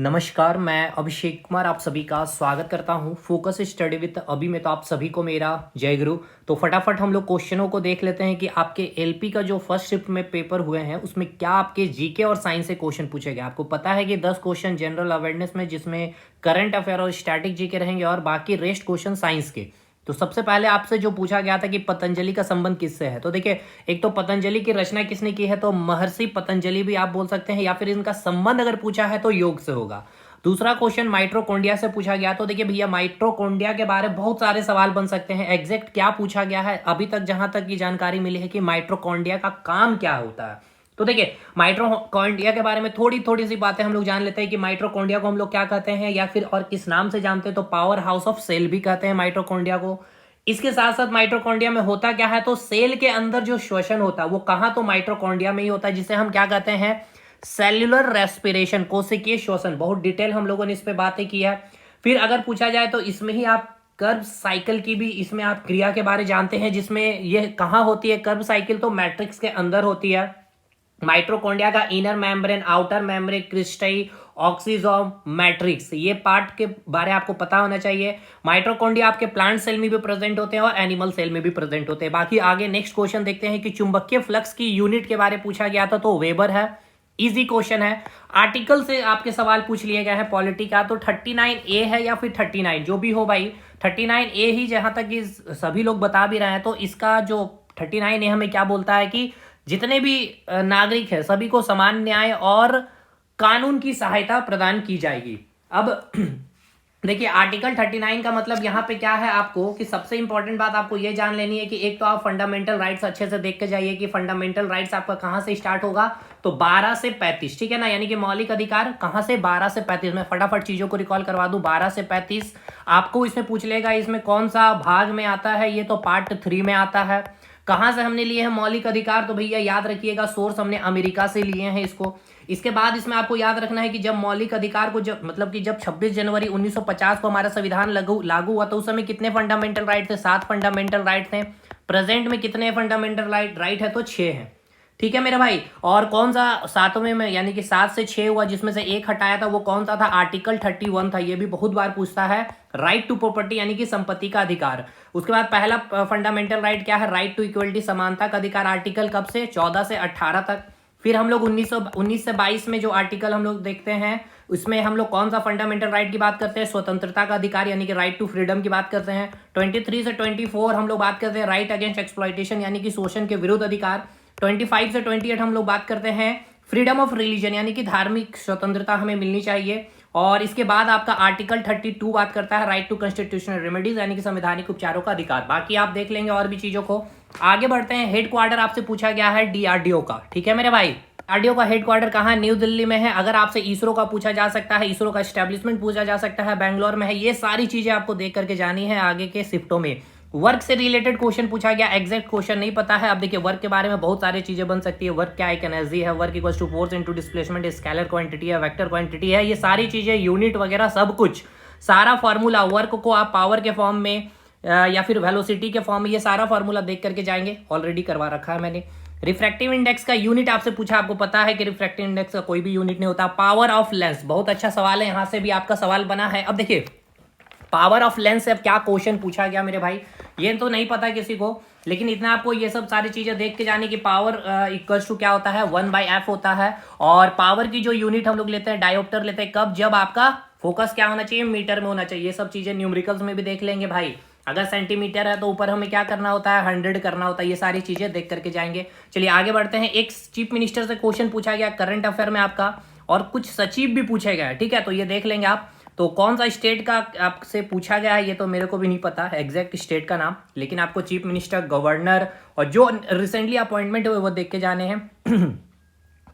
नमस्कार, मैं अभिषेक कुमार आप सभी का स्वागत करता हूं फोकस स्टडी विद अभी में। तो आप सभी को मेरा जय गुरु। तो फटाफट हम लोग क्वेश्चनों को देख लेते हैं कि आपके एलपी का जो फर्स्ट शिफ्ट में पेपर हुए हैं उसमें क्या आपके जीके और साइंस से क्वेश्चन पूछे गए। आपको पता है कि 10 क्वेश्चन जनरल अवेयरनेस में, जिसमें करंट अफेयर और स्टैटिक जीके रहेंगे और बाकी रेस्ट क्वेश्चन साइंस के। तो सबसे पहले आपसे जो पूछा गया था कि पतंजलि का संबंध किससे है, तो देखिए, एक तो पतंजलि की रचना किसने की है, तो महर्षि पतंजलि भी आप बोल सकते हैं, या फिर इनका संबंध अगर पूछा है तो योग से होगा। दूसरा क्वेश्चन माइट्रोकोंडिया से पूछा गया। तो देखिए भैया, माइट्रोकोंडिया के बारे में बहुत सारे सवाल बन सकते हैं। एग्जैक्ट क्या पूछा गया है, अभी तक जहां तक की जानकारी मिली है कि माइट्रोकोंडिया का काम क्या होता है। तो देखिए, माइट्रोकोंडिया के बारे में थोड़ी थोड़ी सी बातें हम लोग जान लेते हैं कि माइट्रोकोंडिया को हम लोग क्या कहते हैं, या फिर और किस नाम से जानते हैं, तो पावर हाउस ऑफ सेल भी कहते हैं माइट्रोकोंडिया को। इसके साथ साथ माइट्रोकोंडिया में होता क्या है, तो सेल के अंदर जो श्वसन होता है वो कहां, तो माइट्रोकोंडिया में ही होता है, जिसे हम क्या कहते हैं, सेल्यूलर रेस्पिरेशन, कोशिकीय श्वसन। बहुत डिटेल हम लोगों ने इस पे बातें की है। फिर अगर पूछा जाए तो इसमें ही आप कर्व साइकिल की भी इसमें आप क्रिया के बारे जानते हैं, जिसमें ये कहां होती है कर्व साइकिल, तो मैट्रिक्स के अंदर होती है। माइट्रोकोंडिया का inner membrane, outer membrane, cristae, oxysome, matrix, ये पार्ट के बारे आपको पता होना चाहिए। माइट्रोकोंडिया आपके प्लांट सेल में भी प्रेजेंट होते हैं और एनिमल सेल में भी प्रेजेंट होते हैं। बाकी आगे नेक्स्ट क्वेश्चन देखते हैं कि चुंबकीय फ्लक्स की यूनिट के बारे में पूछा गया था, तो वेबर है। इजी क्वेश्चन है। आर्टिकल से आपके सवाल पूछ लिए गए हैं पॉलिटी का, तो 39A है या फिर 39, जो भी हो भाई, 39A ही जहां तक कि सभी लोग बता भी रहे हैं। तो इसका जो 39A हमें क्या बोलता है कि जितने भी नागरिक है सभी को समान न्याय और कानून की सहायता प्रदान की जाएगी। अब देखिए, आर्टिकल 39 का मतलब यहाँ पे क्या है आपको, कि सबसे इंपॉर्टेंट बात आपको ये जान लेनी है कि एक तो आप फंडामेंटल राइट्स अच्छे से देख के जाइए कि फंडामेंटल राइट्स आपका कहाँ से स्टार्ट होगा, तो 12 से 35, ठीक है ना, यानी कि मौलिक अधिकार कहाँ से 12 से 35। मैं फटाफट चीजों को रिकॉल करवा दूं। 12 से 35 आपको इसमें पूछ लेगा इसमें कौन सा भाग में आता है, ये तो पार्ट 3 में आता है। कहां से हमने लिए हैं मौलिक अधिकार, तो भैया याद रखिएगा, सोर्स हमने अमेरिका से लिए हैं इसको। इसके बाद इसमें आपको याद रखना है कि जब मौलिक अधिकार को, जब मतलब कि जब 26 जनवरी 1950 को हमारा संविधान लागू हुआ, तो उस समय कितने फंडामेंटल राइट थे, 7 फंडामेंटल राइट थे। प्रेजेंट में कितने फंडामेंटल राइट है, तो 6 है। ठीक है मेरे भाई। और कौन सा सातवें में, यानी कि 7 से 6 हुआ, जिसमें से एक हटाया था, वो कौन सा था, आर्टिकल 31 था। ये भी बहुत बार पूछता है। राइट टू प्रॉपर्टी, यानी कि संपत्ति का अधिकार। उसके बाद पहला फंडामेंटल राइट क्या है, राइट टू इक्वलिटी, समानता का अधिकार। आर्टिकल कब से, 14 से 18 तक। फिर हम लोग 19 से 22 में जो आर्टिकल हम लोग देखते हैं, उसमें हम लोग कौन सा फंडामेंटल राइट की बात करते हैं, स्वतंत्रता का अधिकार, यानी कि राइट टू फ्रीडम की बात करते हैं। 23 से 24 हम लोग बात करते हैं राइट अगेंस्ट एक्सप्लॉइटेशन, यानी कि शोषण के विरुद्ध अधिकार। 25 से 28 हम लोग बात करते हैं फ्रीडम ऑफ रिलीजन, यानी कि धार्मिक स्वतंत्रता हमें मिलनी चाहिए। और इसके बाद आपका आर्टिकल 32 बात करता है राइट टू कॉन्स्टिट्यूशनल रेमेडीज, यानी कि संवैधानिक उपचारों का अधिकार। बाकी आप देख लेंगे और भी चीजों को। आगे बढ़ते हैं। हेडक्वार्टर आपसे पूछा गया है डीआरडीओ का, ठीक है मेरे भाई। डीआरडीओ का हेडक्वार्टर कहाँ है, न्यू दिल्ली में है। अगर आपसे इसरो का पूछा जा सकता है, इसरो का एस्टेब्लिशमेंट पूछा जा सकता है, बैंगलोर में है। ये सारी चीजें आपको देख करके जानी है आगे के शिफ्टों में। वर्क से रिलेटेड क्वेश्चन पूछा गया, एग्जैक्ट क्वेश्चन नहीं पता है। अब देखिए, वर्क के बारे में बहुत सारी चीजें बन सकती है। वर्क क्या है, एक एनर्जी है। Work equals to force into displacement, scalar quantity है, वेक्टर क्वांटिटी है। ये सारी चीजें, यूनिट वगैरह सब कुछ, सारा फॉर्मूला, वर्क को आप पावर के फॉर्म में या फिर वेलोसिटी के फॉर्म में, ये सारा फॉर्मूला देख करके जाएंगे। ऑलरेडी करवा रखा है मैंने। रिफ्रैक्टिव इंडेक्स का यूनिट आपसे पूछा, आपको पता है कि रिफ्रैक्टिव इंडेक्स का कोई भी यूनिट नहीं होता। पावर ऑफ लेंस, बहुत अच्छा सवाल है, यहां से भी आपका सवाल बना है। अब देखिए, पावर ऑफ लेंस से अब क्या क्वेश्चन पूछा गया मेरे भाई, ये तो नहीं पता किसी को, लेकिन इतना आपको ये सब सारी चीजें देख के जाने की। पावर इक्वल्स टू क्या होता है, 1/f होता है। और पावर की जो यूनिट हम लोग लेते हैं, डायोप्टर लेते हैं, कब, जब आपका फोकस क्या होना चाहिए, मीटर में होना चाहिए। ये सब चीजें न्यूमेरिकल्स में भी देख लेंगे भाई। अगर सेंटीमीटर है तो ऊपर हमें क्या करना होता है, 100 करना होता है। ये सारी चीजें देख करके जाएंगे। चलिए आगे बढ़ते हैं। एक चीफ मिनिस्टर से क्वेश्चन पूछा गया करंट अफेयर में आपका, और कुछ सचिव भी पूछे गए, ठीक है, तो ये देख लेंगे आप। तो कौन सा स्टेट का आपसे पूछा गया है, ये तो मेरे को भी नहीं पता है एग्जैक्ट स्टेट का नाम, लेकिन आपको चीफ मिनिस्टर, गवर्नर और जो रिसेंटली अपॉइंटमेंट हुए वो देख के जाने हैं।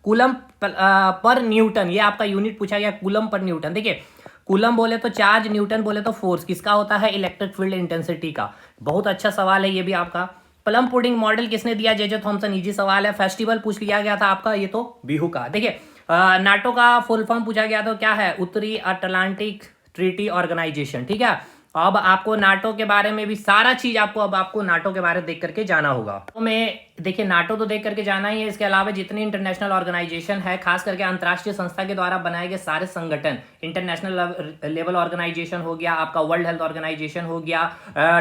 कूलम पर न्यूटन, ये आपका यूनिट पूछा गया, कूलम पर न्यूटन। देखिए, कूलम बोले तो चार्ज, न्यूटन बोले तो फोर्स। किसका होता है, इलेक्ट्रिक फील्ड इंटेंसिटी का। बहुत अच्छा सवाल है ये भी आपका। प्लम पुडिंग मॉडल किसने दिया, जे थॉमसन, इजी सवाल है। फेस्टिवल पूछ लिया गया था आपका, ये तो बिहू का। देखिए, नाटो का फुल फॉर्म पूछा गया तो क्या है, उत्तरी अटलांटिक ट्रीटी ऑर्गेनाइजेशन, ठीक है। अब आपको नाटो के बारे में भी सारा चीज आपको नाटो के बारे में देख करके जाना होगा। तो मैं देखिए नाटो तो देख करके जाना ही है, इसके अलावा जितनी इंटरनेशनल ऑर्गेनाइजेशन है, खास करके अंतर्राष्ट्रीय संस्था के द्वारा बनाए गए सारे संगठन, इंटरनेशनल लेवल ऑर्गेनाइजेशन हो गया, आपका वर्ल्ड हेल्थ ऑर्गेनाइजेशन हो गया,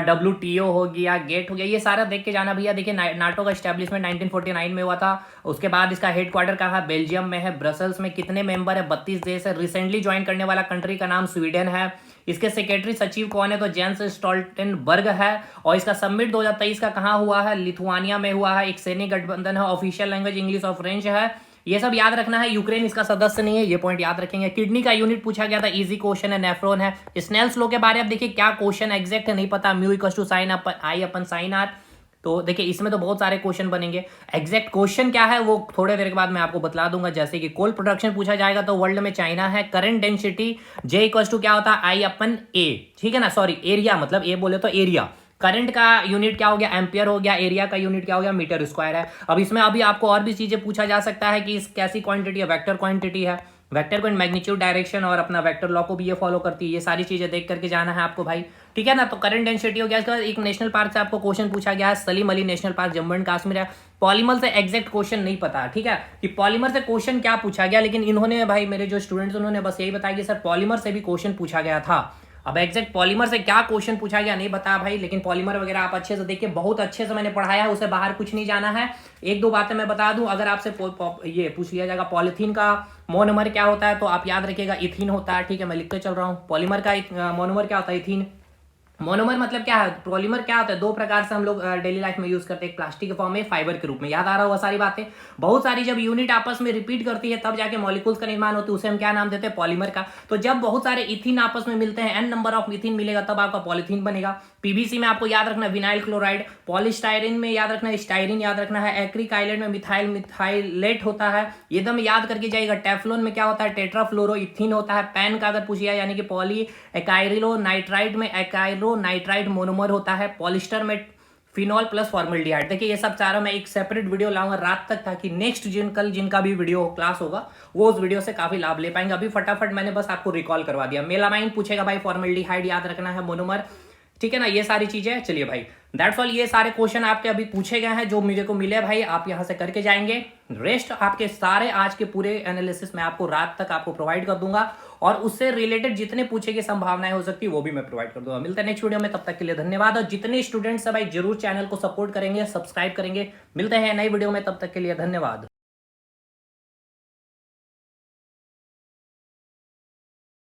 WTO हो गया, गेट हो गया, ये सारा देख के जाना भैया। देखिए नाटो का स्टैब्लिशमेंट 1949 में हुआ था। उसके बाद इसका हेडक्वार्टर कहाँ है? बेल्जियम में है। ब्रसल्स में कितने मेंबर है? 32 देश है। रिसेंटली ज्वाइन करने वाला कंट्री का नाम स्वीडन है। इसके सेक्रेटरी सचिव कौन है? तो जेंस स्टोल्टेनबर्ग है। और इसका समिट 2023 का कहाँ हुआ है? लिथुआनिया में हुआ है। एक सैन्य गठबंधन है। ऑफिशियल लैंग्वेज इंग्लिश और फ्रेंच है। ये सब याद रखना है। यूक्रेन इसका सदस्य नहीं है, ये पॉइंट याद रखेंगे। किडनी का यूनिट पूछा गया था, इजी क्वेश्चन है, नेफ्रॉन है। स्नेल्स लॉ के बारे में देखिए क्या क्वेश्चन एग्जैक्ट नहीं पता, mu equals to sine i upon sine r. तो देखिए इसमें तो बहुत सारे क्वेश्चन बनेंगे। एग्जैक्ट क्वेश्चन क्या है वो थोड़े देर के बाद मैं आपको बतला दूंगा। जैसे कि कोल प्रोडक्शन पूछा जाएगा तो वर्ल्ड में चाइना है। Current density J equals to क्या होता है? आई अपन ए, ठीक है ना, सॉरी एरिया, मतलब ए बोले तो एरिया। करंट का यूनिट क्या हो गया? एम्पियर हो गया। एरिया का यूनिट क्या हो गया? मीटर स्क्वायर है। अब इसमें अभी आपको और भी चीजें पूछा जा सकता है कि इस कैसी क्वांटिटी है? वेक्टर क्वांटिटी है। वेक्टर को मैग्नीट्यूड, डायरेक्शन और अपना वेक्टर लॉ को भी ये फॉलो करती है। ये सारी चीजें देख करके जाना है आपको भाई, ठीक है ना। तो करंट डेंसिटी हो गया। इसके बाद एक नेशनल पार्क से आपको क्वेश्चन पूछा गया है, Salim Ali national park, Jammu and Kashmir है। पॉलीमर से एग्जैक्ट क्वेश्चन नहीं पता, ठीक है, कि पॉलीमर से क्वेश्चन क्या पूछा गया, लेकिन इन्होंने भाई मेरे जो स्टूडेंट्स उन्होंने बस यही बताया कि सर पॉलीमर से भी क्वेश्चन पूछा गया था। अब एग्जैक्ट पॉलीमर से क्या क्वेश्चन पूछा गया नहीं बता भाई, लेकिन पॉलीमर वगैरह आप अच्छे से देखिए, बहुत अच्छे से मैंने पढ़ाया है, उसे बाहर कुछ नहीं जाना है। एक दो बातें मैं बता दूं, अगर आपसे ये पूछ लिया जाएगा पॉलीथीन का मोनोमर क्या होता है, तो आप याद रखिएगा इथीन होता है, ठीक है, मैं लिखते चल रहा हूँ। पॉलीमर का मोनोमर क्या होता है? इथीन। मोनोमर मतलब क्या है? पॉलीमर क्या होता है? दो प्रकार से हम लोग डेली लाइफ में यूज करते हैं, एक प्लास्टिक के फॉर्म में, फाइबर के रूप में। याद आ रहा होगा सारी बातें। बहुत सारी जब यूनिट आपस में रिपीट करती है तब जाके मॉलिक्यूल्स का निर्माण होता है, उसे हम क्या नाम देते हैं? पॉलीमर का। तो जब बहुत सारे इथिन आपस में मिलते हैं, n नंबर ऑफ इथिन मिलेगा, तब आपका पॉलीथीन बनेगा। पीवीसी में आपको याद रखना विनाइल क्लोराइड। पॉलीस्टाइरिन में याद रखना स्टाइरिन याद रखना है। एक्रिक आइलैंड में मिथाइलेट होता है, एकदम याद करके जाइएगा। टेफ्लॉन में क्या होता है? टेट्राफ्लोरो इथिन होता है। पैन का अगर पूछिए यानी कि पॉली एकाइलो नाइट्राइड में एकाइलो नाइट्राइड मोनोमर होता है। पॉलिस्टर में फिनॉल प्लस फॉर्मल्डिहाइड। देखिए ये सब चारों मैं एक सेपरेट वीडियो लाऊंगा रात तक, ताकि नेक्स्ट कल जिनका भी वीडियो क्लास होगा वो उस वीडियो से काफी लाभ ले पाएंगे। अभी फटाफट मैंने बस आपको रिकॉल करवा दिया। मेलामाइन पूछेगा भाई, फॉर्मल्डिहाइड याद रखना है, मोनोमर, ठीक है ना, ये सारी चीजें। चलिए भाई दैट्स ऑल, ये सारे क्वेश्चन आपके अभी पूछे गए हैं जो मेरे को मिले भाई, आप यहां से करके जाएंगे। रेस्ट आपके सारे आज के पूरे एनालिसिस मैं आपको रात तक आपको प्रोवाइड कर दूंगा, और उससे रिलेटेड जितने पूछे की संभावनाएं हो सकती है वो भी मैं प्रोवाइड कर दूंगा। मिलते हैं नेक्स्ट वीडियो में, तब तक के लिए धन्यवाद। और जितने स्टूडेंट्स है भाई जरूर चैनल को सपोर्ट करेंगे, सब्सक्राइब करेंगे। मिलते हैं नई वीडियो में, तब तक के लिए धन्यवाद।